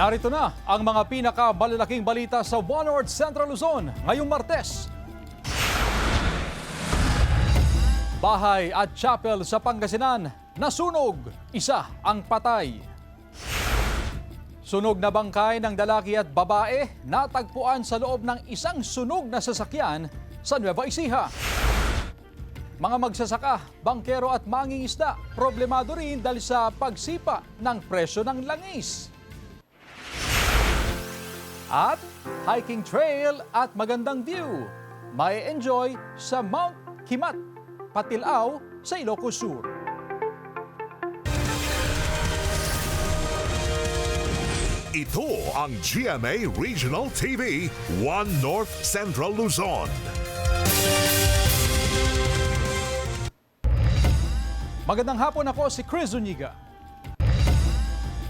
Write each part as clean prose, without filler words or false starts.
Narito na ang mga pinakamalalaking balita sa One North Central Luzon ngayong Martes. Bahay at chapel sa Pangasinan nasunog, isa ang patay. Sunog na bangkay ng lalaki at babae natagpuan sa loob ng isang sunog na sasakyan sa Nueva Ecija. Mga magsasaka, bangkero at mangingisda problemado rin dahil sa pagsipa ng presyo ng langis. At hiking trail at magandang view, may enjoy sa Mount Kimat, Patilao sa Ilocos Sur. Ito ang GMA Regional TV, One North Central Luzon. Magandang hapon, ako si Chris Zuniga.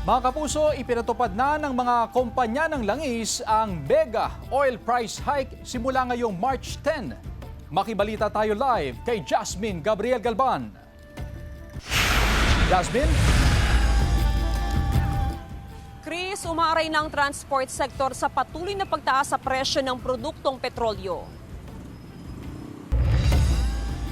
Mga kapuso, ipinatupad na ng mga kumpanya ng langis ang mega oil price hike simula ngayong March 10. Makibalita tayo live kay Jasmine Gabriel Galban. Jasmine? Chris, umaaray ng transport sector sa patuloy na pagtaas sa presyo ng produktong petrolyo.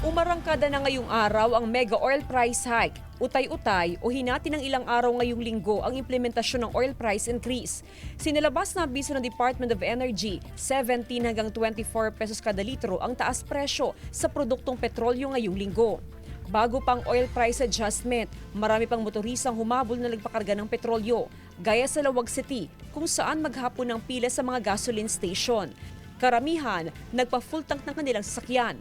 Umarangkada na ngayong araw ang mega oil price hike. Utay-utay o hinati ng ilang araw ngayong linggo ang implementasyon ng oil price increase. Sinilabas na abiso ng Department of Energy, 17 hanggang 24 pesos kada litro ang taas presyo sa produktong petrolyo ngayong linggo. Bago pang oil price adjustment, marami pang motorisang humabol na nagpakarga ng petrolyo, gaya sa Lawag City kung saan maghapon ng pila sa mga gasoline station. Karamihan, nagpa-full tank ng kanilang sasakyan.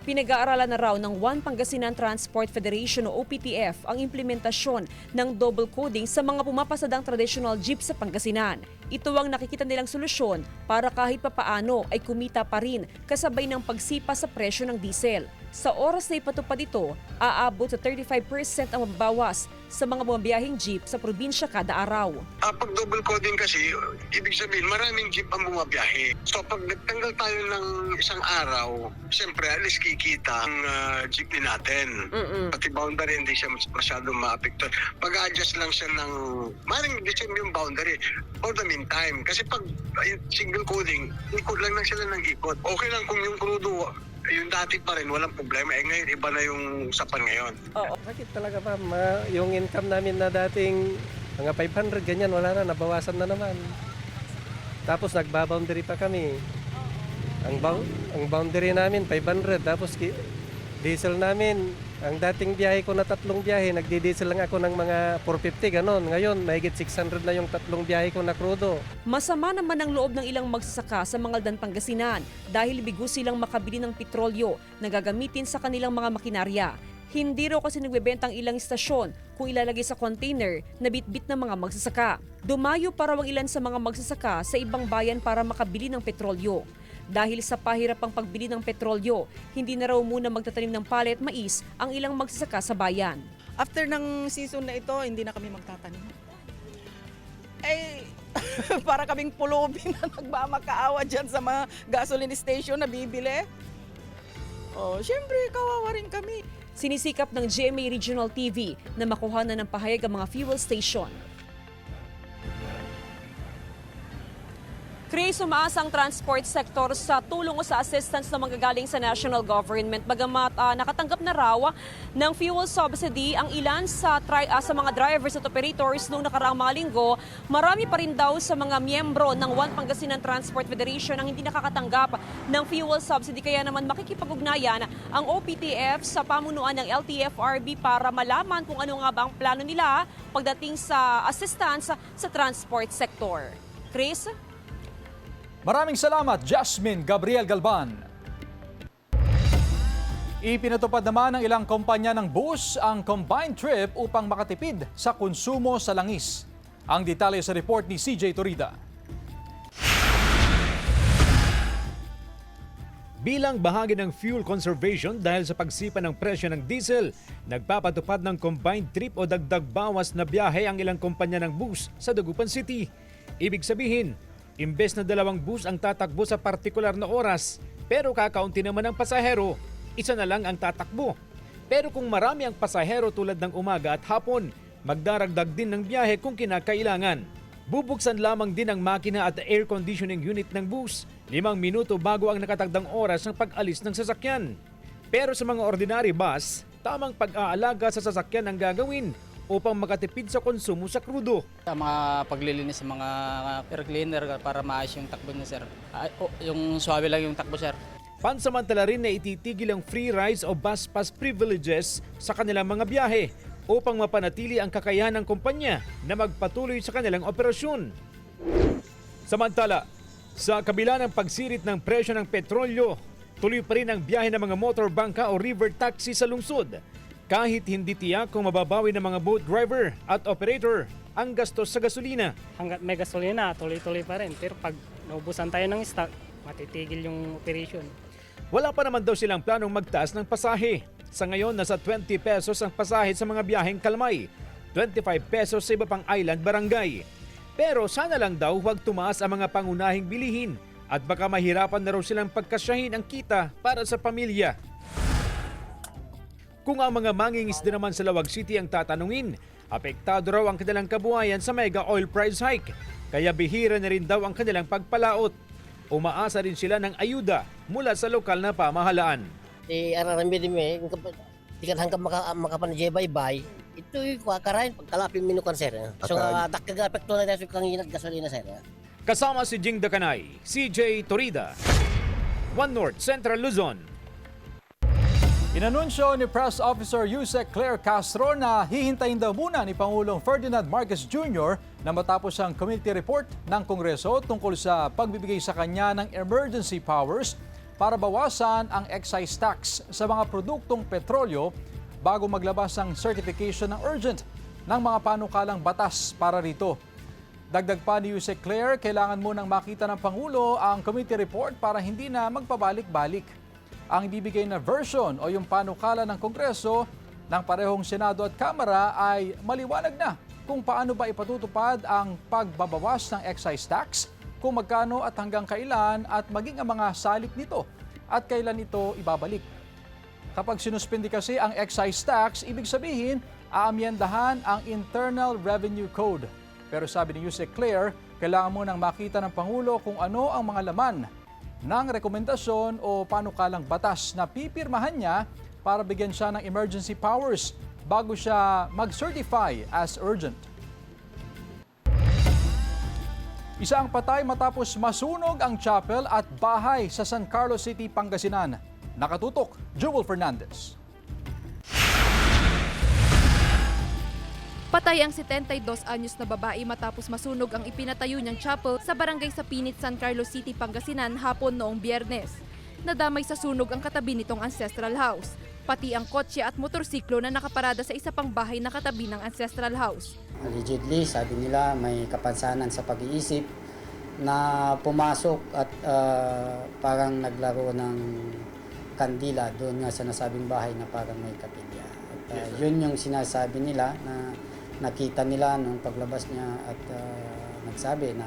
Pinag-aaralan na raw ng One Pangasinan Transport Federation o OPTF ang implementasyon ng double coding sa mga pumapasadang traditional jeep sa Pangasinan. Ito ang nakikita nilang solusyon para kahit papaano ay kumita pa rin kasabay ng pagsipa sa presyo ng diesel. Sa oras na ipatupad ito, aabot sa 35% ang mababawas sa mga bumabiyahing jeep sa probinsya kada araw. Pag double coding kasi, ibig sabihin maraming jeep ang bumabiyahe. So pag nagtanggal tayo ng isang araw, siyempre alis kikita ang jeepney natin. Pati boundary hindi siya masyadong maapektuhan. Pag-adjust lang siya ng, maring design yung boundary for the meantime. Kasi pag single coding, ikot lang sila ng ikot. Okay lang kung yung crudo, yung dati pa rin, walang problema. Ngayon, iba na yung usapan ngayon. Oo. Bakit talaga ba? Yung income namin na dating mga 500, ganyan, wala na, nabawasan na naman. Tapos nagbaboundary pa kami. Ang boundary namin, 500. Tapos diesel namin, ang dating biyahe ko na 3 biyahe, nagdi-diesel lang ako ng mga 450, ganon. Ngayon, mahigit 600 na yung 3 biyahe ko na krudo. Masama naman ang loob ng ilang magsasaka sa Mangaldan, Pangasinan dahil bigo silang makabili ng petrolyo na gagamitin sa kanilang mga makinarya. Hindi raw kasi nagbebenta ang ilang istasyon kung ilalagay sa container na bitbit ng mga magsasaka. Dumayo pa raw ang ilan sa mga magsasaka sa ibang bayan para makabili ng petrolyo. Dahil sa pahirapang pagbili ng petrolyo, hindi na raw muna magtatanim ng palet mais ang ilang magsasaka sa bayan. After ng season na ito, hindi na kami magtatanim. Eh, para kaming pulubi na nagmamakaawa dyan sa mga gasoline station na bibili. Oh, syempre, kawawa rin kami. Sinisikap ng GMA Regional TV na makuhanan ng pahayag ang mga fuel station. Chris, umaasa ang transport sector sa tulong o sa assistance na manggagaling sa national government. Bagamat nakatanggap na raw ng fuel subsidy ang ilan sa mga drivers at operators noong nakaraang mga linggo, marami pa rin daw sa mga miyembro ng One Pangasinan Transport Federation ang hindi nakakatanggap ng fuel subsidy. Kaya naman makikipag-ugnayan ang OPTF sa pamunuan ng LTFRB para malaman kung ano nga ba ang plano nila pagdating sa assistance sa transport sector. Chris? Maraming salamat, Jasmine Gabriel Galban. Ipinatupad naman ng ilang kumpanya ng bus ang combined trip upang makatipid sa konsumo sa langis. Ang detalye sa report ni CJ Torida. Bilang bahagi ng fuel conservation dahil sa pagsipa ng presyo ng diesel, nagpapatupad ng combined trip o dagdag bawas na biyahe ang ilang kumpanya ng bus sa Dagupan City. Ibig sabihin, imbes na 2 bus ang tatakbo sa partikular na oras, pero kakaunti naman ang pasahero, isa na lang ang tatakbo. Pero kung marami ang pasahero tulad ng umaga at hapon, magdaragdag din ng biyahe kung kinakailangan. Bubuksan lamang din ang makina at air conditioning unit ng bus 5 minuto bago ang nakatagdang oras ng pag-alis ng sasakyan. Pero sa mga ordinary bus, tamang pag-aalaga sa sasakyan ang gagawin upang makatipid sa konsumo sa krudo. Sa mga paglilinis sa mga air cleaner para maayos yung takbo niya, sir. Yung suwabe lang yung takbo, sir. Pansamantala rin na ititigil ang free rides o bus pass privileges sa kanilang mga biyahe upang mapanatili ang kakayahan ng kumpanya na magpatuloy sa kanilang operasyon. Samantala, sa kabila ng pagsirit ng presyo ng petrolyo, tuloy pa rin ang biyahe ng mga motor bangka o river taxi sa lungsod. Kahit hindi tiyak kung mababawi ng mga boat driver at operator ang gastos sa gasolina. Hanggat may gasolina, tuloy-tuloy pa rin. Pero pag naubusan tayo ng stock, matitigil yung operation. Wala pa naman daw silang planong magtaas ng pasahe. Sa ngayon, nasa 20 pesos ang pasahe sa mga biyaheng Kalmay, 25 pesos sa iba pang island barangay. Pero sana lang daw huwag tumaas ang mga pangunahing bilihin at baka mahirapan na raw silang pagkasyahin ang kita para sa pamilya. Kung ang mga mangingisda naman sa Lawag City ang tatanungin, apektado raw ang kanilang kabuhayan sa mega oil price hike, kaya bihira na rin daw ang kanilang pagpalaot. Umaasa rin sila ng ayuda mula sa lokal na pamahalaan. Araramid mi, tikan hanggang makapanajebay-bay, ito yung karain pagkalapin minukan, sir. So, dakagapekto na tayo kang inat gasolina, sir. Kasama si Jing Dakanay, CJ Torida, One North Central Luzon. Inanunsyo ni Press Officer Yusek Claire Castro na hihintayin daw muna ni Pangulong Ferdinand Marcos Jr. na matapos ang committee report ng Kongreso tungkol sa pagbibigay sa kanya ng emergency powers para bawasan ang excise tax sa mga produktong petrolyo bago maglabas ang certification ng urgent ng mga panukalang batas para rito. Dagdag pa ni Yusek Claire, kailangan munang makita ng Pangulo ang committee report para hindi na magpabalik-balik. Ang ibibigay na version o yung panukala ng Kongreso ng parehong Senado at Kamara ay maliwanag na kung paano ba ipatutupad ang pagbabawas ng excise tax, kung magkano at hanggang kailan at maging ang mga salik nito at kailan ito ibabalik. Kapag sinuspindi kasi ang excise tax, ibig sabihin aamyendahan ang Internal Revenue Code. Pero sabi ni Yusek Claire, kailangan mo nang makita ng Pangulo kung ano ang mga laman ng rekomendasyon o panukalang batas na pipirmahan niya para bigyan siya ng emergency powers bago siya mag-certify as urgent. Isa ang patay matapos masunog ang chapel at bahay sa San Carlos City, Pangasinan. Nakatutok, Jewel Fernandez. Patay ang 72 anyos na babae matapos masunog ang ipinatayo niyang chapel sa barangay Sapinit, San Carlos City, Pangasinan hapon noong Biyernes. Nadamay sa sunog ang katabi nitong ancestral house, pati ang kotse at motorsiklo na nakaparada sa isa pang bahay na katabi ng ancestral house. Allegedly, sabi nila may kapansanan sa pag-iisip na pumasok at parang naglaro ng kandila doon nga sa nasabing bahay na parang may kapilya. At yun yung sinasabi nila na nakita nila nung paglabas niya at nagsabi na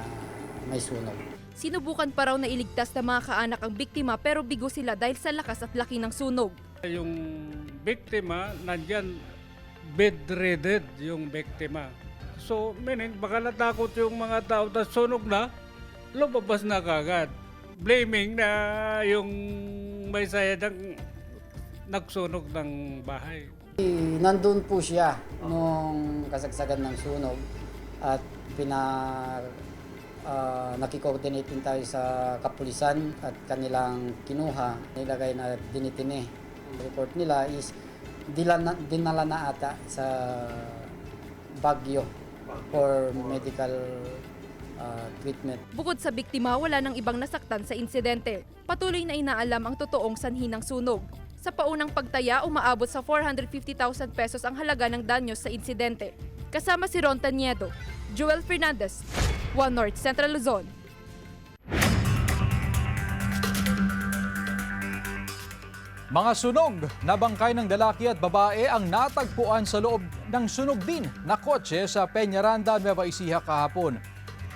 may sunog. Sinubukan pa raw na iligtas ng mga kaanak ang biktima pero bigo sila dahil sa lakas at laki ng sunog. Yung biktima, nandyan bedridden yung biktima. So, meaning, baka natakot yung mga tao na sunog na, lumabas na kagad. Blaming na yung may sayadang nagsunog ng bahay. Nandun po siya nung kasagsagan ng sunog at nakikoordinate din tayo sa kapulisan at kanilang kinuha, nilagay na dinitine. Ang report nila is dinala na ata sa Baguio for medical treatment. Bukod sa biktima, wala nang ibang nasaktan sa insidente. Patuloy na inaalam ang totoong sanhi ng sunog. Sa paunang pagtaya, umaabot sa 450,000 pesos ang halaga ng danyos sa insidente. Kasama si Ron Taniedo, Joel Fernandez, One North Central Luzon. Mga sunog na bangkay ng lalaki at babae ang natagpuan sa loob ng sunog din na kotse sa Peñaranda, Nueva Ecija kahapon.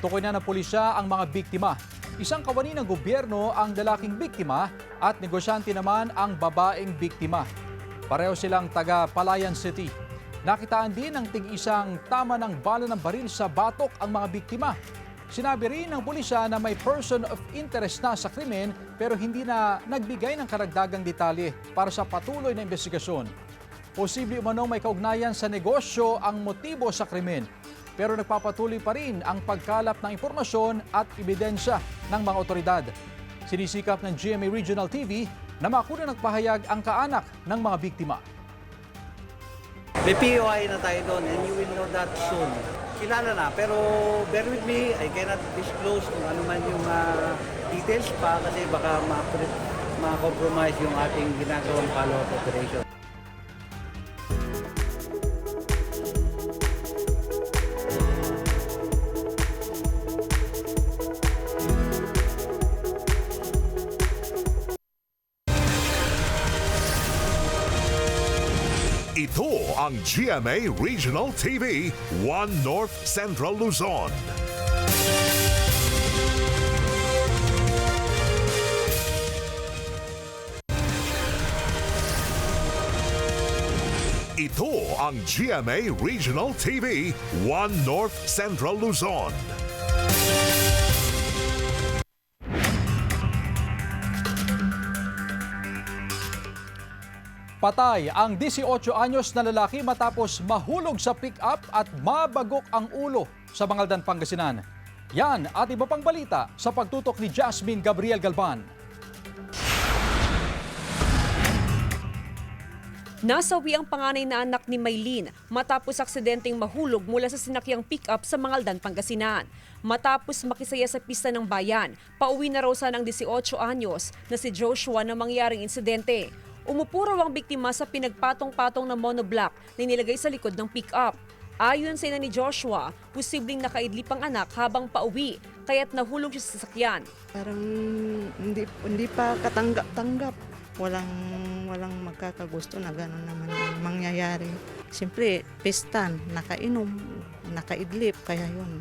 Tukoy na ng pulisya ang mga biktima. Isang kawani ng gobyerno ang lalaking biktima at negosyante naman ang babaeng biktima. Pareho silang taga Palayan City. Nakitaan din ng tig-isang tama ng bala ng baril sa batok ang mga biktima. Sinabi rin ng pulisya na may person of interest na sa krimen pero hindi na nagbigay ng karagdagang detalye para sa patuloy na investigasyon. Posible umanong may kaugnayan sa negosyo ang motibo sa krimen pero nagpapatuloy pa rin ang pagkalap ng impormasyon at ebidensya ng mga otoridad. Sinisikap ng GMA Regional TV na makuna ng pahayag ang kaanak ng mga biktima. May POI na tayo doon and you will know that soon. Kilala na, pero bear with me, I cannot disclose kung ano man yung details pa kasi baka ma-compromise yung ating ginagawang follow-up operation. Ito ang GMA Regional TV, 1 North Central Luzon. Ito ang GMA Regional TV, 1 North Central Luzon. Patay ang 18 anyos na lalaki matapos mahulog sa pick-up at mabagok ang ulo sa Bangaldan, Pangasinan. Yan at iba pang balita sa pagtutok ni Jasmine Gabriel Galban. Nasawi ang panganay na anak ni Maylene matapos aksidenteng mahulog mula sa sinakyang pick-up sa Mangaldan, Pangasinan. Matapos makisaya sa pista ng bayan, pauwi na raw sana ng 18 anyos na si Joshua na mangyaring insidente. Umupo raw ang biktima sa pinagpatong-patong na monoblock na nilagay sa likod ng pick-up. Ayon sa ina ni Joshua, posibleng nakaidlip ang anak habang pauwi, kaya't nahulog siya sa sasakyan. Parang hindi pa katanggap-tanggap. Walang magkakagusto na gano'n naman yung mangyayari. Siyempre, pistan, nakainom, nakaidlip, kaya yun,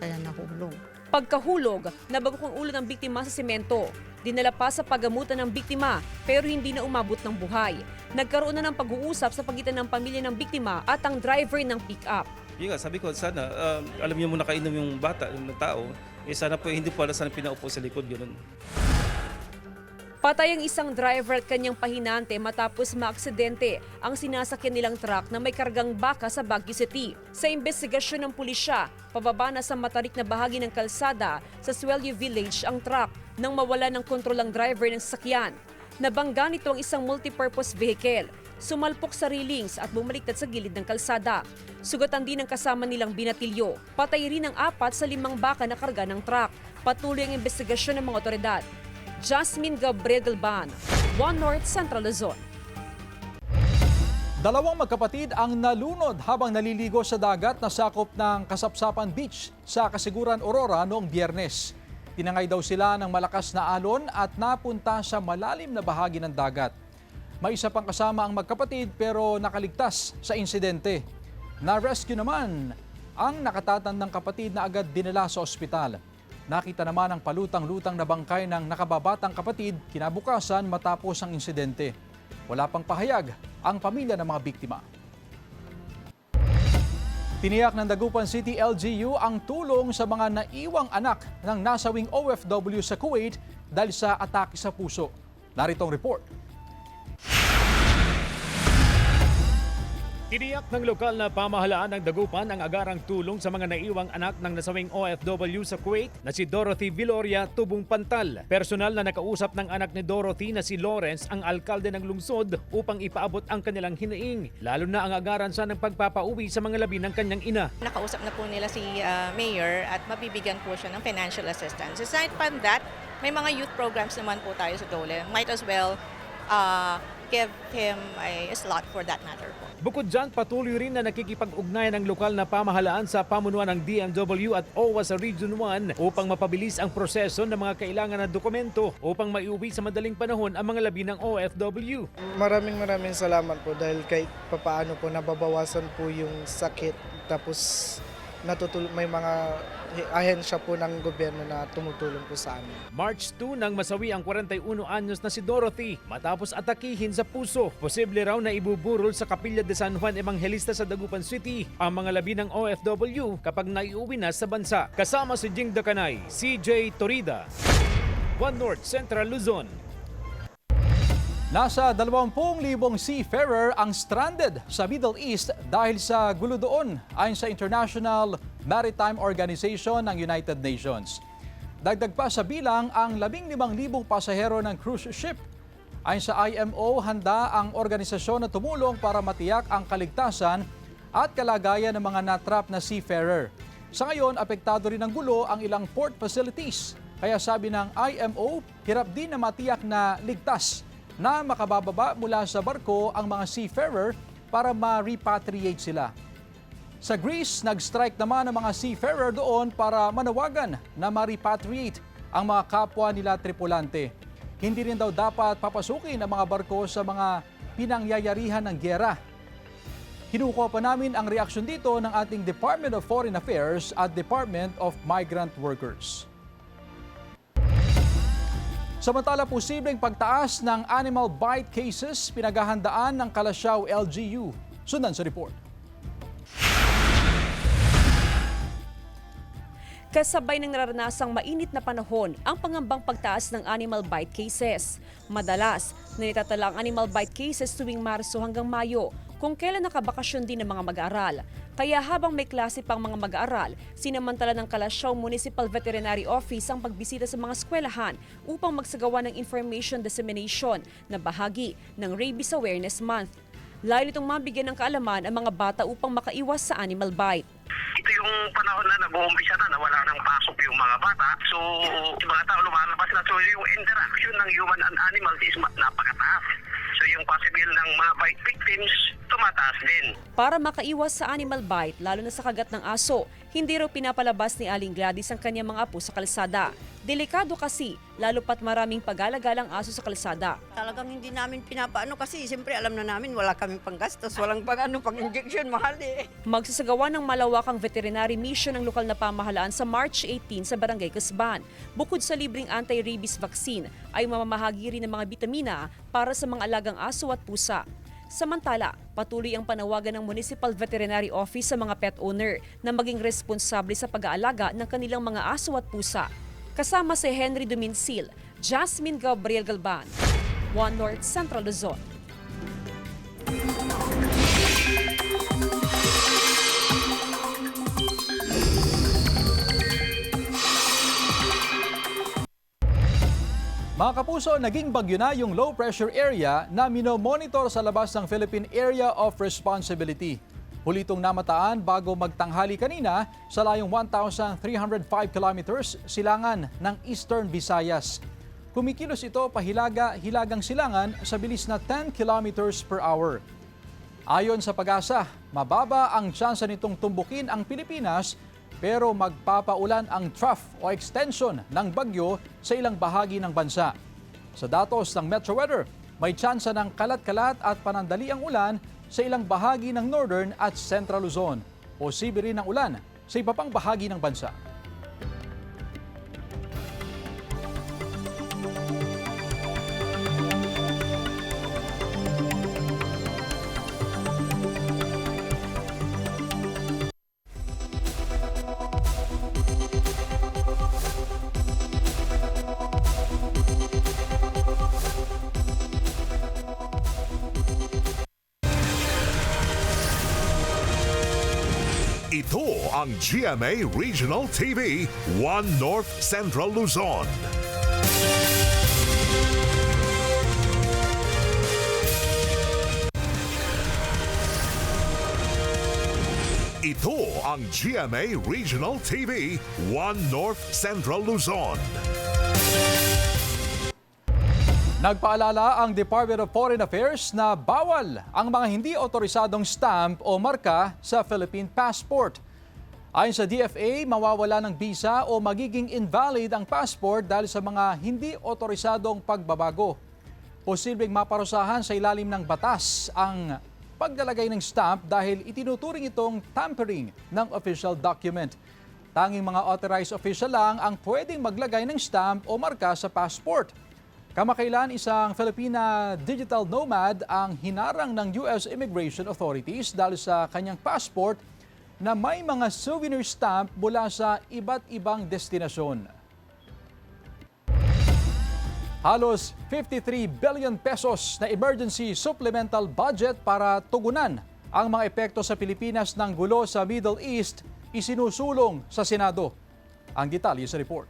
kaya nahulog. Pagkahulog, nabagok ang ulo ng biktima sa semento. Dinala pa sa paggamutan ng biktima pero hindi na umabot ng buhay. Nagkaroon na ng pag-uusap sa pagitan ng pamilya ng biktima at ang driver ng pick-up. Yung sabi ko, sana, alam niyo mo nakainom yung bata, yung tao, sana po hindi po sana pinaupo sa likod, gano'n. Patay ang isang driver at kanyang pahinante matapos maaksidente ang sinasakyan nilang truck na may kargang baka sa Baguio City. Sa investigasyon ng pulisya, pababa na sa matarik na bahagi ng kalsada sa Suelio Village ang truck nang mawala ng kontrol ang driver ng sasakyan. Nabangga nito ang isang multipurpose vehicle, sumalpok sa railings at bumaliktad sa gilid ng kalsada. Sugatan din ang kasama nilang binatilyo. Patay rin ang 4 sa 5 baka na karga ng truck. Patuloy ang investigasyon ng mga otoridad. Jasmine Gabriel Galban, 1 North Central Luzon. Dalawang magkapatid ang nalunod habang naliligo sa dagat na sakop ng Kasapsapan Beach sa Kasiguran, Aurora noong Biyernes. Tinangay daw sila ng malakas na alon at napunta sa malalim na bahagi ng dagat. May isa pang kasama ang magkapatid pero nakaligtas sa insidente. Na-rescue naman ang nakatatandang kapatid na agad dinala sa ospital. Nakita naman ang palutang-lutang na bangkay ng nakababatang kapatid kinabukasan matapos ang insidente. Wala pang pahayag ang pamilya ng mga biktima. Tiniyak ng Dagupan City LGU ang tulong sa mga naiwang anak ng nasawing OFW sa Kuwait dahil sa atake sa puso. Narito ang report. Tiniyak ng lokal na pamahalaan ng Dagupan ang agarang tulong sa mga naiwang anak ng nasawing OFW sa Kuwait na si Dorothy Viloria Tubong Pantal. Personal na nakausap ng anak ni Dorothy na si Lawrence ang alkalde ng lungsod upang ipaabot ang kanilang hinaing, lalo na ang agaran sa ng pagpapauwi sa mga labi ng kanyang ina. Nakausap na po nila si Mayor at mabibigyan po siya ng financial assistance. Aside from that, may mga youth programs naman po tayo sa Dole. Might as well give him a slot for that matter po. Bukod dyan, patuloy rin na nakikipag-ugnayan ng lokal na pamahalaan sa pamunuan ng DMW at OWA sa Region 1 upang mapabilis ang proseso ng mga kailangan na dokumento upang maiuwi sa madaling panahon ang mga labi ng OFW. Maraming salamat po dahil kahit papaano po nababawasan po yung sakit tapos may mga ahensya po ng gobyerno na tumutulong po sa amin. March 2 nang masawi ang 41 anyos na si Dorothy matapos atakihin sa puso. Posible raw na ibuburol sa Kapilla de San Juan Evangelista sa Dagupan City ang mga labi ng OFW kapag naiuwi na sa bansa. Kasama si Jing Dakanay, CJ Torida, One North Central Luzon. Nasa 20,000 seafarer ang stranded sa Middle East dahil sa gulo doon ayon sa International Maritime Organization ng United Nations. Dagdag pa sa bilang ang 15,000 pasahero ng cruise ship. Ayon sa IMO, handa ang organisasyon na tumulong para matiyak ang kaligtasan at kalagayan ng mga natrap na seafarer. Sa ngayon, apektado rin ng gulo ang ilang port facilities. Kaya sabi ng IMO, hirap din na matiyak na ligtas na makabababa mula sa barko ang mga seafarer para ma-repatriate sila. Sa Greece, nag-strike naman ang mga seafarer doon para manawagan na ma-repatriate ang mga kapwa nila tripulante. Hindi rin daw dapat papasukin ang mga barko sa mga pinangyayarihan ng gyera. Kinukuha pa namin ang reaksyon dito ng ating Department of Foreign Affairs at Department of Migrant Workers. Samantala, posibleng pagtaas ng animal bite cases pinaghahandaan ng Calasiao LGU. Sundan sa report. Kasabay ng naranasang mainit na panahon ang pangambang pagtaas ng animal bite cases. Madalas, nanitatala ang animal bite cases tuwing Marso hanggang Mayo, kung kailan nakabakasyon din ng mga mag-aaral. Kaya habang may klase pang mga mag-aaral, sinamantala ng Calasiao Municipal Veterinary Office ang pagbisita sa mga eskwelahan upang magsagawa ng information dissemination na bahagi ng Rabies Awareness Month. Layo nitong mabigyan ng kaalaman ang mga bata upang makaiwas sa animal bite. Ito yung panahon na nag-uumpisa na wala nang pasok yung mga bata. So, yung mga tao lumalabas na. So, yung interaction ng human and animal is napakataas. So, yung possible ng mga bite victims, tumataas din. Para makaiwas sa animal bite, lalo na sa kagat ng aso, hindi raw pinapalabas ni Aling Gladys ang kanyang mga apo sa kalsada. Delikado kasi, lalo pat maraming pag-alagalang aso sa kalsada. Talagang hindi namin pinapaano kasi siyempre alam na namin wala kaming panggastos, walang pang-injection, mahal eh. Magsasagawa ng malawakang veterinary mission ng lokal na pamahalaan sa March 18 sa Barangay Casban. Bukod sa libreng anti-rabies vaccine, ay mamamahagi rin ng mga bitamina para sa mga alagang aso at pusa. Samantala, patuloy ang panawagan ng Municipal Veterinary Office sa mga pet owner na maging responsable sa pag-aalaga ng kanilang mga aso at pusa. Kasama si Henry Duminsil, Jasmine Gabriel Galban, One North Central Luzon. Mga kapuso, naging bagyo na yung low pressure area na minomonitor sa labas ng Philippine Area of Responsibility. Huli itong namataan bago magtanghali kanina sa layong 1,305 kilometers silangan ng Eastern Visayas. Kumikilos ito pahilagang silangan sa bilis na 10 kilometers per hour. Ayon sa Pag-asa, mababa ang tsansa nitong tumbukin ang Pilipinas pero magpapaulan ang trough o extension ng bagyo sa ilang bahagi ng bansa. Sa datos ng Metro Weather, may tsansa ng kalat-kalat at panandaliang ulan sa ilang bahagi ng Northern at Central Luzon. Posible rin ang ulan sa iba pang bahagi ng bansa. Ito ang GMA Regional TV, One North Central Luzon. Ito ang GMA Regional TV, One North Central Luzon. Nagpaalala ang Department of Foreign Affairs na bawal ang mga hindi otorisadong stamp o marka sa Philippine passport. Ayon sa DFA, mawawala ng visa o magiging invalid ang passport dahil sa mga hindi otorisadong pagbabago. Posibleng maparusahan sa ilalim ng batas ang paglalagay ng stamp dahil itinuturing itong tampering ng official document. Tanging mga authorized official lang ang pwedeng maglagay ng stamp o marka sa passport. Kamakailan isang Filipina digital nomad ang hinarang ng US Immigration Authorities dahil sa kanyang passport na may mga souvenir stamp mula sa iba't ibang destinasyon. Halos 53 billion pesos na emergency supplemental budget para tugunan ang mga epekto sa Pilipinas ng gulo sa Middle East isinusulong sa Senado. Ang detalye sa report.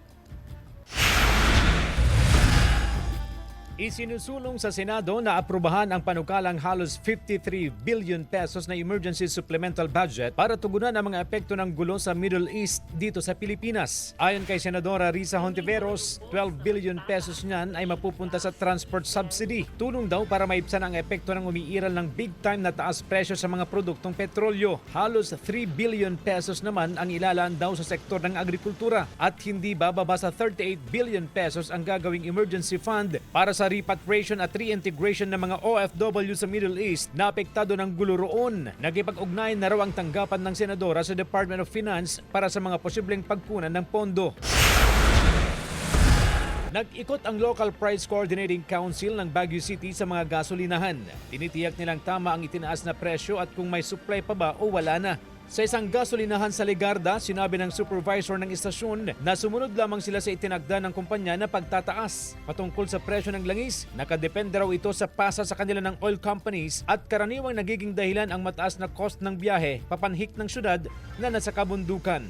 Isinusulong sa Senado na aprubahan ang panukalang halos 53 billion pesos na emergency supplemental budget para tugunan ang mga epekto ng gulo sa Middle East dito sa Pilipinas. Ayon kay Senadora Risa Hontiveros, 12 billion pesos niyan ay mapupunta sa transport subsidy. Tulong daw para maibsan ang epekto ng umiiral ng big time na taas presyo sa mga produktong petrolyo. Halos 3 billion pesos naman ang ilalaan daw sa sektor ng agrikultura at hindi bababa sa 38 billion pesos ang gagawing emergency fund para sa repatriation at reintegration ng mga OFW sa Middle East na apektado ng gulo roon. Nagipag-ugnayan na raw ang tanggapan ng Senadora sa Department of Finance para sa mga posibleng pagkunan ng pondo. Nag-ikot ang Local Price Coordinating Council ng Baguio City sa mga gasolinahan. Tinitiyak nilang tama ang itinaas na presyo at kung may supply pa ba o wala na. Sa isang gasolinahan sa Legarda, sinabi ng supervisor ng istasyon na sumunod lamang sila sa itinagda ng kumpanya na pagtataas. Patungkol sa presyo ng langis, nakadepende raw ito sa pasa sa kanila ng oil companies at karaniwang nagiging dahilan ang mataas na cost ng biyahe papanhik ng syudad na nasa kabundukan.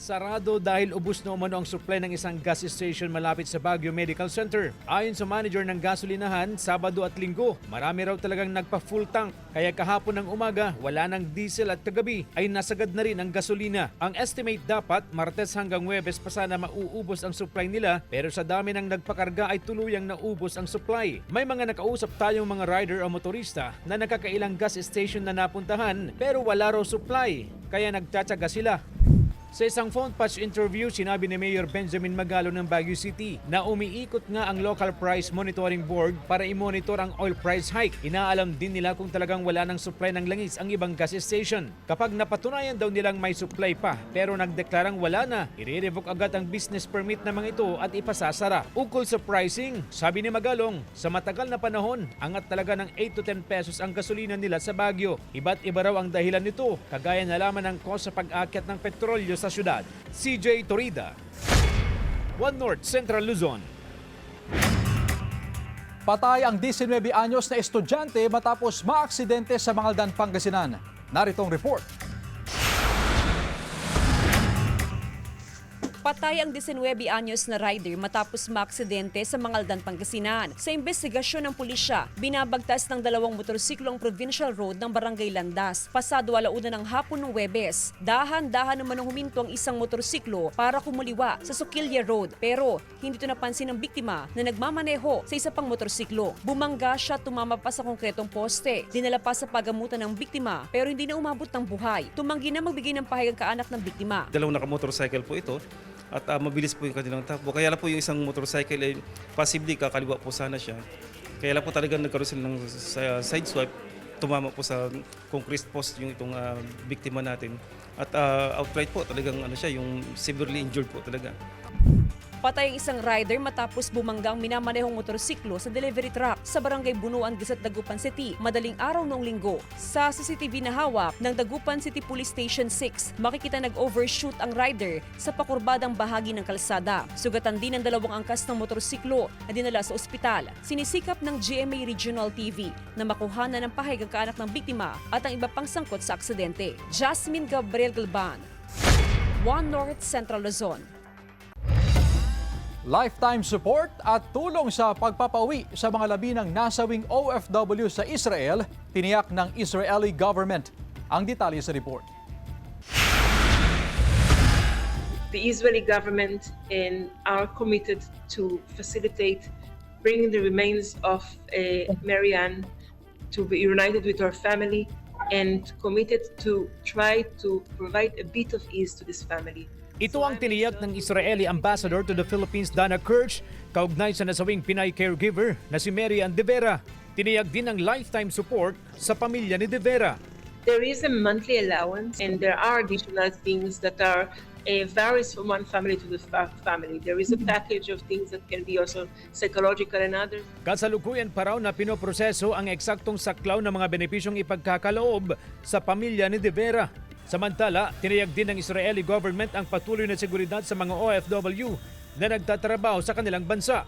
Sarado dahil ubos na umano ang supply ng isang gas station malapit sa Baguio Medical Center. Ayon sa manager ng gasolinahan, Sabado at Linggo, marami raw talagang nagpa-full tank. Kaya kahapon ng umaga, wala ng diesel at kagabi ay nasagad na rin ang gasolina. Ang estimate dapat, Martes hanggang Huwebes pa sana mauubos ang supply nila, pero sa dami ng nagpakarga ay tuluyang naubos ang supply. May mga nakausap tayong mga rider o motorista na nakakailang gas station na napuntahan pero wala raw supply, kaya nagtsatsaga sila. Sa isang phone patch interview, sinabi ni Mayor Benjamin Magalo ng Baguio City na umiikot nga ang Local Price Monitoring Board para i-monitor ang oil price hike. Inaalam din nila kung talagang wala ng supply ng langis ang ibang gas station. Kapag napatunayan daw nilang may supply pa pero nagdeklarang wala na, i-revoke agad ang business permit ng mga ito at ipasasara. Ukol sa pricing, sabi ni Magalong, sa matagal na panahon, angat talaga ng 8 to 10 pesos ang gasolina nila sa Baguio. Iba't iba raw ang dahilan nito, kagaya na lamang ng cost sa pag-akyat ng petrolyo sa syudad. CJ Torida, One North Central Luzon. Patay ang 19 anyos na estudyante matapos maaksidente sa Mangaldan, Pangasinan. Narito ang report. Patay ang 19 anyos na rider matapos maaksidente sa Mangaldan, Pangasinan. Sa investigasyon ng pulisya, binabagtas ng dalawang motorsiklo ang Provincial Road ng Barangay Landas. Pasado 1:00 ng hapon ng Huwebes, dahan-dahan naman ang huminto ang isang motorsiklo para kumuliwa sa Suquilla Road. Pero hindi ito napansin ng biktima na nagmamaneho sa isa pang motorsiklo. Bumangga siya, tumama pa sa konkretong poste. Dinala pa sa pagamutan ng biktima pero hindi na umabot ng buhay. Tumanggi na magbigay ng pahayag ang kaanak ng biktima. Dalawang naka-motorcycle po ito. At mabilis po yung kanilang takbo. Kaya lang po yung isang motorcycle ay possibly kakaliwa po sana siya. Kaya lang po talagang nagkaroon sila ng side swipe. Tumama po sa concrete post yung itong biktima natin. At outright po talagang siya, yung severely injured po talaga. Patay ang isang rider matapos bumanggang minamanehong motorsiklo sa delivery truck sa barangay Bunuan, Gisat, Dagupan City, madaling araw noong Linggo. Sa CCTV na hawak ng Dagupan City Police Station 6, makikita nag-overshoot ang rider sa pakurbadang bahagi ng kalsada. Sugatan din ang dalawang angkas ng motorsiklo na dinala sa ospital. Sinisikap ng GMA Regional TV na makuhanan ng pahayag ang kaanak ng biktima at ang iba pang sangkot sa aksidente. Jasmine Gabriel Galban, One North Central Luzon. Lifetime support at tulong sa pagpapauwi sa mga labi ng nasawing OFW sa Israel, tiniyak ng Israeli government. Ang detalye sa report. The Israeli government and are committed to facilitate bringing the remains of Marianne to be reunited with her family and committed to try to provide a bit of ease to this family. Ito ang tiniyak ng Israeli Ambassador to the Philippines, Dana Kirch, kaugnay sa nasawing Pinay caregiver na si Marianne De Vera. Tiniyak din ang lifetime support sa pamilya ni De Vera. There is a monthly allowance, and there are additional things that are varies from one family to the family. There is a package of things that can be also psychological and others. Kasalukuyan pa raw na pinoproseso ang eksaktong saklaw ng mga benepisyong ipagkakaloob sa pamilya ni De Vera. Samantala, tinayag din ng Israeli government ang patuloy na seguridad sa mga OFW na nagtatrabaho sa kanilang bansa.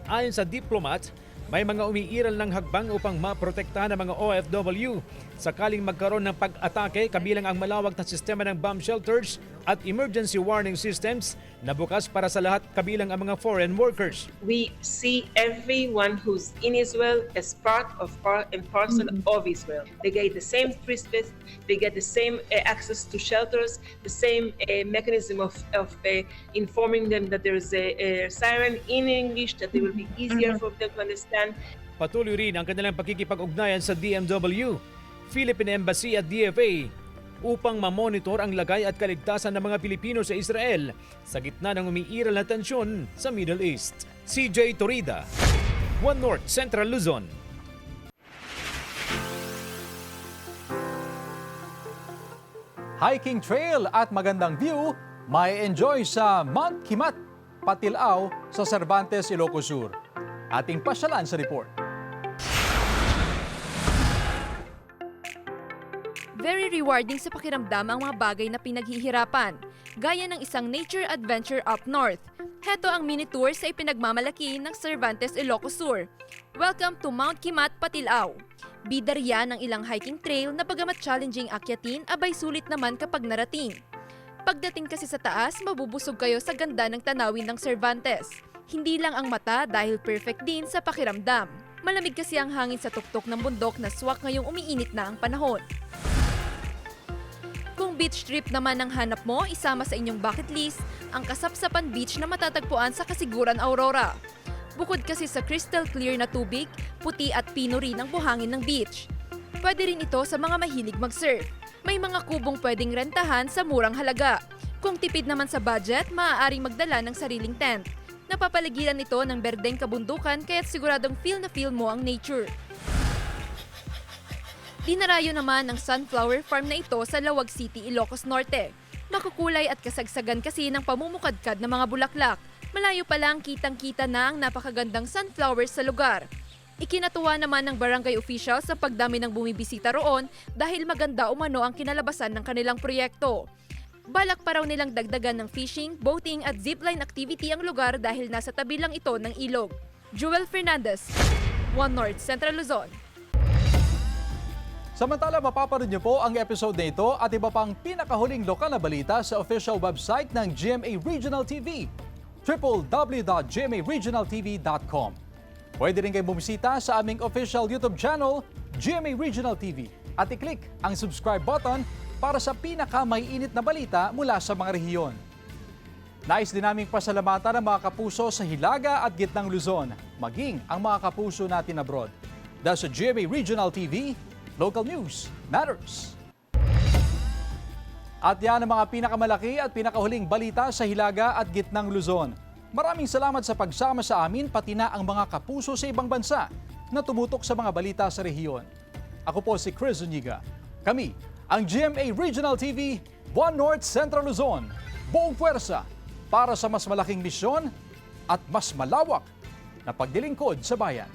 Ayon sa diplomat, may mga umiiral ng hagbang upang maprotektahan ang mga OFW sakaling magkaroon ng pag-atake kabilang ang malawak na sistema ng bomb shelters at emergency warning systems na bukas para sa lahat kabilang ang mga foreign workers. We see everyone who's in Israel as part and parcel of Israel. They get the same free space, they get the same access to shelters, the same mechanism of informing them that there is a siren in English, that it will be easier for them to understand. Patuloy rin ang kanilang pakikipag-ugnayan sa DMW, Philippine Embassy at DFA upang mamonitor ang lagay at kaligtasan ng mga Pilipino sa Israel sa gitna ng umiiral na tensyon sa Middle East. CJ Torida, One North Central Luzon. Hiking trail at magandang view, may enjoy sa Mount Kimat, Patilao sa Cervantes, Ilocos Sur. Ating pasyalan sa report. Very rewarding sa pakiramdam ang mga bagay na pinaghihirapan, gaya ng isang nature adventure up north. Heto ang mini tour sa ipinagmamalaki ng Cervantes, Ilocos Sur. Welcome to Mount Kimat, Patilao. Bida riyan ang ilang hiking trail na bagamat challenging akyatin, abay sulit naman kapag narating. Pagdating kasi sa taas, mabubusog kayo sa ganda ng tanawin ng Cervantes. Hindi lang ang mata dahil perfect din sa pakiramdam. Malamig kasi ang hangin sa tuktok ng bundok na swak ngayong umiinit na ang panahon. Kung beach trip naman ang hanap mo, isama sa inyong bucket list ang Kasapsapan Beach na matatagpuan sa Kasiguran, Aurora. Bukod kasi sa crystal clear na tubig, puti at pino rin ang buhangin ng beach. Pwede rin ito sa mga mahilig mag-surf. May mga kubong pwedeng rentahan sa murang halaga. Kung tipid naman sa budget, maaaring magdala ng sariling tent. Napapaligiran ito ng berdeng kabundukan kaya't siguradong feel na feel mo ang nature. Dinarayo naman ng sunflower farm na ito sa Lawag City, Ilocos Norte. Makukulay at kasagsagan kasi ng pamumukadkad ng mga bulaklak. Malayo pa lang kitang-kita na ang napakagandang sunflowers sa lugar. Ikinatuwa naman ng barangay officials sa pagdami ng bumibisita roon dahil maganda umano ang kinalabasan ng kanilang proyekto. Balak pa raw nilang dagdagan ng fishing, boating at zipline activity ang lugar dahil nasa tabi lang ito ng ilog. Joel Fernandez, One North Central Luzon. Samantala, mapapanood niyo po ang episode na ito at iba pang pinakahuling lokal na balita sa official website ng GMA Regional TV, www.gmaregionaltv.com. Pwede rin kayo bumisita sa aming official YouTube channel, GMA Regional TV, at i-click ang subscribe button para sa pinakamaiinit na balita mula sa mga rehiyon. Nais din naming pasalamatan ang mga kapuso sa Hilaga at Gitnang Luzon, maging ang mga kapuso natin abroad. Dahil sa GMA Regional TV, local news matters. At yan ang mga pinakamalaki at pinakahuling balita sa Hilaga at Gitnang Luzon. Maraming salamat sa pagsama sa amin pati na ang mga kapuso sa ibang bansa na tumutok sa mga balita sa rehiyon. Ako po si Chris Zuniga. Kami ang GMA Regional TV, One North Central Luzon. Buong puwersa para sa mas malaking misyon at mas malawak na pagdilingkod sa bayan.